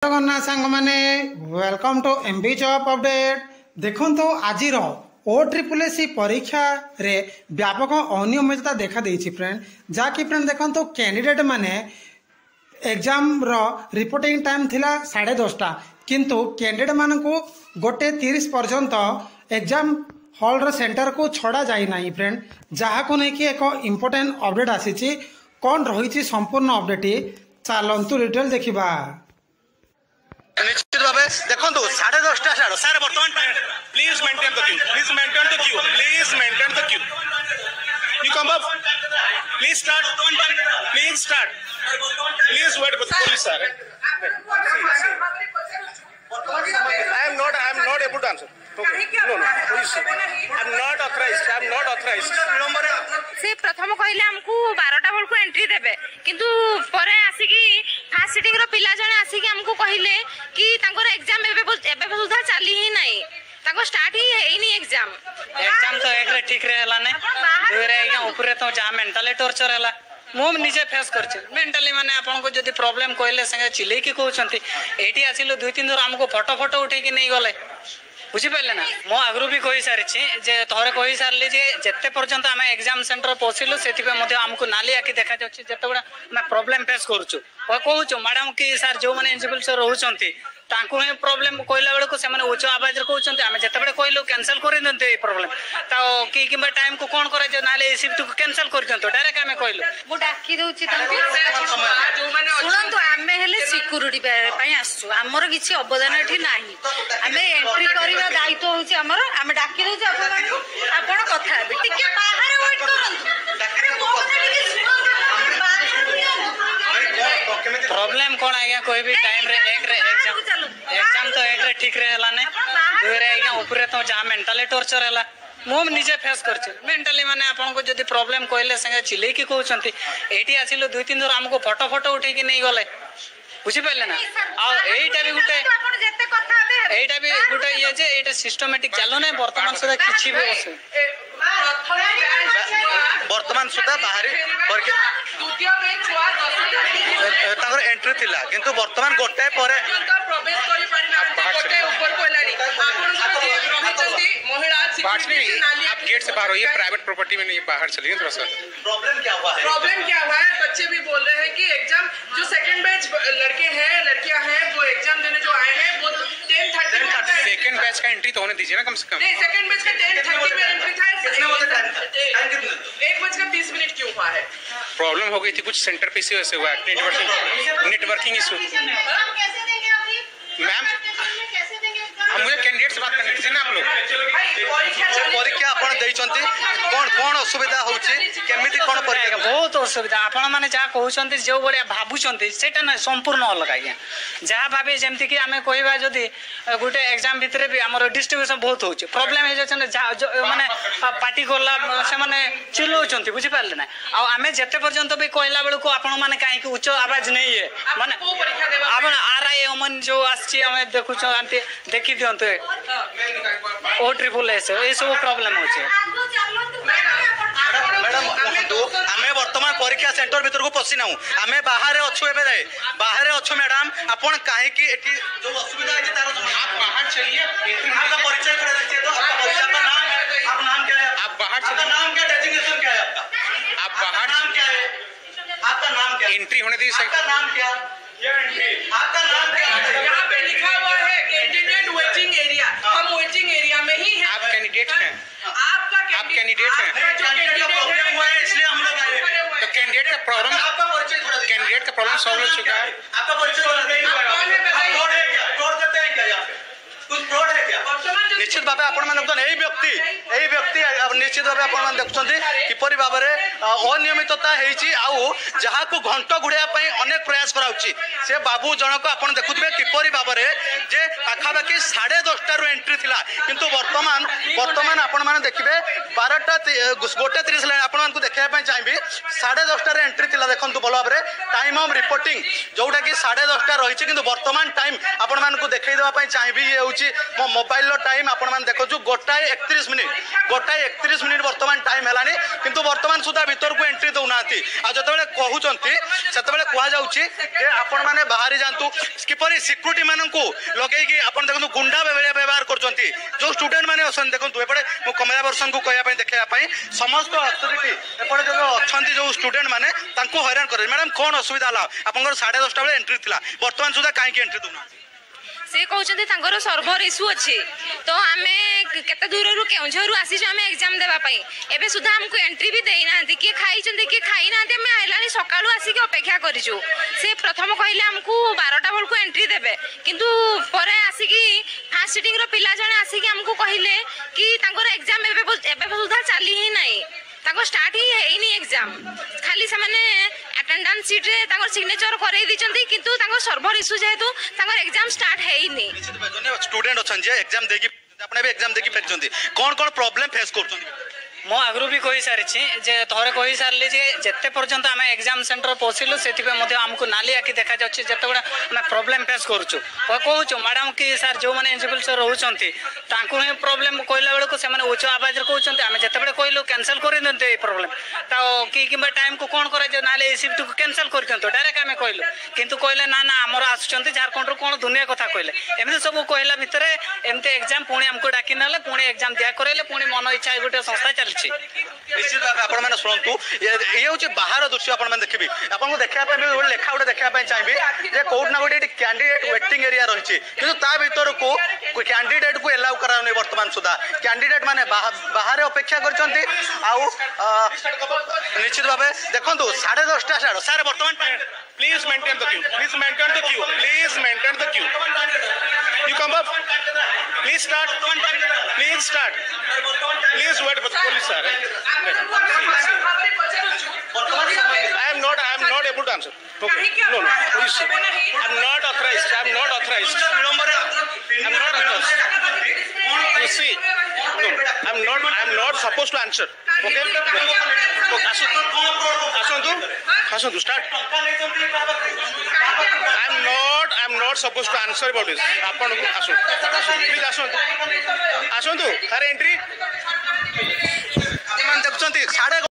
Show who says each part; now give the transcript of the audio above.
Speaker 1: जगन्नाथ सांग माने welcome to MB job update. देखो आज OSSC परीक्षा रे व्यापक अनियमितता देखा देछि फ्रेंड, जहाँकि फ्रेंड देखो कैंडिडेट माने एग्जाम रो रिपोर्टिंग टाइम थिला 10:30 किंतु कैंडिडेट मान को 1:30 पर्यंत एग्जाम हॉल रो सेंटर को छड़ा जाई नाही फ्रेंड, जहाँ को नहीं कि एक इम्पोर्टेंट अपडेट आसी कौन रही संपूर्ण अपडेट चलतु डिटेल देखा।
Speaker 2: निश्चित भाव देखो 10:30 सर बर्तमान please maintain the queue, please maintain the queue, please maintain the queue. You come up, please start, please start, please wait for police sir. I am not able to answer. No, please. I am not authorized.
Speaker 3: से प्रथम कहले हमको 12टा bell को entry देबे, किंतु परे आसीकी fast sitting रो पिला जने आसीकी हमको कहले कि तांकर एग्जाम एबे सुधा चली ही नहीं, तांको स्टार्ट ही है नहीं एग्जाम
Speaker 4: तो एक ठीक रहला ने दुरे या ऊपर तो जा मेंटली टॉर्चर हैला मु निजे फेस करछ। मेंटली माने आपन को जदी प्रॉब्लम कहले संगे चिले की कहउछंती एठी आसिलो 2-3 दिन हमको फोटो उठे के नहीं गले, बुझिपारे ना। मो आगु भी कही सारी जे थोड़े कही सारे जिते पर्यंत आम एग्जाम सेंटर पहुँचलु से आमको नाली आखि देखा जिते प्रॉब्लम फेस करुचु कहूँ मैडम कि सर जो मैंने एलिजिबल सर रोचंती ही प्रॉब्लम कहला बेलू से उच्च आवाज कहते आम जिते कहलु कैंसल कर दिंतु ये प्रॉब्लम तो कि टाइम को कौन कर शिफ्ट को कैंसल कर दिंतु डायरेक्ट आम कहलु
Speaker 3: डाकी दउछि शुणु आम हेले सिक्यूरीटी आसु आमर किसी अवदान एठी नाही, आम एंट्री करबा दायित्व होछि हमर, आम डाकी दउछि आपण कथा हेबे टिके बाहर वेट करन।
Speaker 4: प्रॉब्लम कौन आज्ञा कहबी टाइम रे एग्जाम तो एक ठीक रहला ने दुरे आज्ञा ऊपर तो जा मेंटली टॉर्चर हैला मु निजे फेस करछ। मेंटली माने आपन को जदी प्रॉब्लम कहले संगे चिले की कहउछंती एठी आसिलो 2-3 दिन हमको फोटो उठे के नहीं गले, बुझिपारे ना। आ एटा भी गुटे एटा भी गुटे ये जे एटा सिस्टमैटिक चालू नै वर्तमान सुधा किछि भी बस
Speaker 2: वर्तमान सुधा बाहर द्वितीय में छुआ 10 तागर एंट्री थिला किंतु वर्तमान गोटे परे प्रवेश करि पारि ना गोटे ऊपर कोइलानी आपन रहिचंती महिला सिक्योरिटी आप गेट से बाहर हो, ये प्राइवेट प्रॉपर्टी में नहीं बाहर चलिए थोड़ा सा। प्रॉब्लम क्या हुआ है बच्चे भी बोल रहे हैं कि एग्जाम जो सेकंड बैच लड़के हैं लड़कियां हैं वो एग्जाम देने जो आए हैं वो 10:30 सेकंड बैच का एंट्री तो होने दीजिए ना कम से कम। नहीं सेकंड बैच का 10:30 में एंट्री था, 1:30 क्यों हुआ है? प्रॉब्लम हो गई थी कुछ सेंटर पे से हुआ नेटवर्किंग इशू। मैम मुझे कैंडिडेट से बात करनी थी ना आप लोग परीक्षा आपण देइचंती कौन असुविधा होउची केमिति कोन परीक्षा
Speaker 4: बहुत असुविधा आपण माने जा कहउचंती जो बड़े भाबुचंती सेटा ना संपूर्ण अलग आज्ञा जहाँ भाबे जेमति कि आमे कहबा जदी गुटे एग्जाम भितरे भी हमर डिस्ट्रीब्यूशन बहुत होउची प्रॉब्लम हे जछन माने पार्टी करला से माने चिल्लौचंती, बुझि पारले ना। आ आमे जते पर्यंत भी कहला बेलू को आपण माने काहे कि उच्च आवाज नहीं है माने आपण आरआई अमन जो आछि हमें देखुछ आंटी देखि दियंतु OSSC ए सब प्रॉब्लम होचे।
Speaker 2: मैडम आमे वर्तमान परीक्षा सेंटर भीतर को पसी नाउ आमे बाहर अछु एबे जाय बाहर अछु मैडम आपण काहे कि एठी जो असुविधा है तारो आप बाहर चलिए आपका परिचय कर दीजिए तो आपका परिचय का नाम है, आप नाम क्या है, आप बाहर आपका नाम क्या, डेजिग्नेशन क्या है आपका, आप बाहर नाम क्या है, आपका नाम क्या, एंट्री होने दीजिए, आपका नाम क्या, ये एंट्री आपका नाम क्या, यहां पे लिखा हुआ है कैंडिडेट वेटिंग एरिया, हम वेटिंग एरिया में ही हैं। आप कैंडिडेट हैं, आप कैंडिडेट हैं, प्रॉब्लम हुआ है इसलिए हम लोग आए। तो कैंडिडेट का प्रॉब्लम सॉल्व हो चुका है, आपका परिचय कौन है बताइए, फ्रॉड करते हैं क्या यहाँ पे, कुछ फ्रॉड है क्या? निश्चित भाव आपण माने यही व्यक्ति निश्चित भाव आपण देखुछंती किपरि भाव में अनियमितता हेची आउ जहाँ को घंट गुड़िया अनेक प्रयास कराउची से बाबू जनक आपण देखुथिबे किपरि भाव में जे पाखापाखि 10:30 एंट्री थिला किंतु वर्तमान आपण माने देखिबे 1:30 लाइन आपण मानकु देखिबा पय चाहिबी 10:30 एंट्री थिला देखंतु भलो भाव टाइम ऑफ रिपोर्टिंग जोटा कि 10:30 रही किंतु वर्तमान टाइम आपण मानकु देखै देबा पय चाहिबी ये होची मो मोबाइल लो टाइम आपण बर्तमान देखो 1:31 मिनिट बर्तमान टाइम है किंतु बर्तमान सुधा भीतर को एंट्री दौना आ जो कहते से कहुचे आपण मैंने बाहरी जातु किपर सिक्यूरीटी मान लगे देखो गुंडा व्यवहार कर जो स्टूडेंट मैंने अच्छे देखो एपटे कमला वर्षन को कहवाई देखापी समस्त अथॉरिटी एपटे जो अच्छा जो स्टूडेंट मैंने हैरान कर मैडम कौन असुविधा है आप 10:30 बेले एंट्री थी बर्तमान सुधा कहीं एंट्री दूना
Speaker 3: से कहते सर्भर इश्यू अच्छी तो आम केते दूर केउझर आसी आम एग्जाम देवाई एवं सुधा आमको एंट्री भी देना किए खाई किए खाई ना आम सका आसिक अपेक्षा करूँ से प्रथम कहले आमको 12टा बेलू एंट्री देवे किंतु पर आसिक फास्ट सिटिंग पिला जने आसिक आमको कहले कि एग्जाम एवं सुधा चली ही नहीं स्टार्ट ही है एग्जाम खाली से अटेंडेंस सीट रे सिग्नेचर करई दिचंती किंतु सर्भर इश्यू जेहेतु एग्जाम स्टार्ट है ही
Speaker 2: स्टूडेंट अच्छन जे एग्जाम देकी आपने भी एग्जाम देकी फेरचंती कौन कौन प्रॉब्लम फेस करचंती
Speaker 4: मो आगु भी कही सारी थे कही सारे जिते पर्यंत आम एग्जाम सेंटर पहुँचलु से आमको नाली आखि देखा जाए जिते आम प्रोब्लेम फेस करुचु कहूँ मैडम कि सार जो मैंने एलिजिबल सर रोचंती ही प्रोब्लेम कहला बेलू से उच्च आवाज कहते आम जिते कहलु कैंसल कर दिंते प्रोब्लेम तो कि टाइम को कौन कर ना शिफ्ट को कैंसल कर दिंतु डायरेक्ट आम कहलु किंतु कहले ना ना आमर आसुँच झारखंड कौन दुनिया कथा कहले एमती सब कहला भितर एमती एग्जाम पुणी आमको डाकी ना पुणी एग्जाम दिया कराइले पुणी मन इच्छा गोटे संस्था चलती
Speaker 2: निश्चित भाव आपण मैंने शुणु ये हूँ बाहर दृश्य आप देखी आपको देखापी गोटे लेखा गोटे देखापी चाहिए जे कौट ना गोटे कैंडिडेट वेटिंग एरिया रही कि भर को कैंडिडेट को एलाउ कराऊनी वर्तमान सुधा कैंडिडेट माने बाहर अपेक्षा कर निश्चित भाव देखो 10:30 साढ़े सारे बर्तमान
Speaker 5: Please maintain the queue. Please maintain the queue. Please maintain the queue. You come up. Please start. Please start. Please wait for the police, sir. I am not able to answer. Okay. No. Please. I'm not authorized. I'm not authorized. I'm not authorized. You see. No. I'm not supposed to answer. Okay. Asuntu. Start. I'm not supposed to answer about this. Apan asuntu. Please asuntu. Asuntu. Are entry.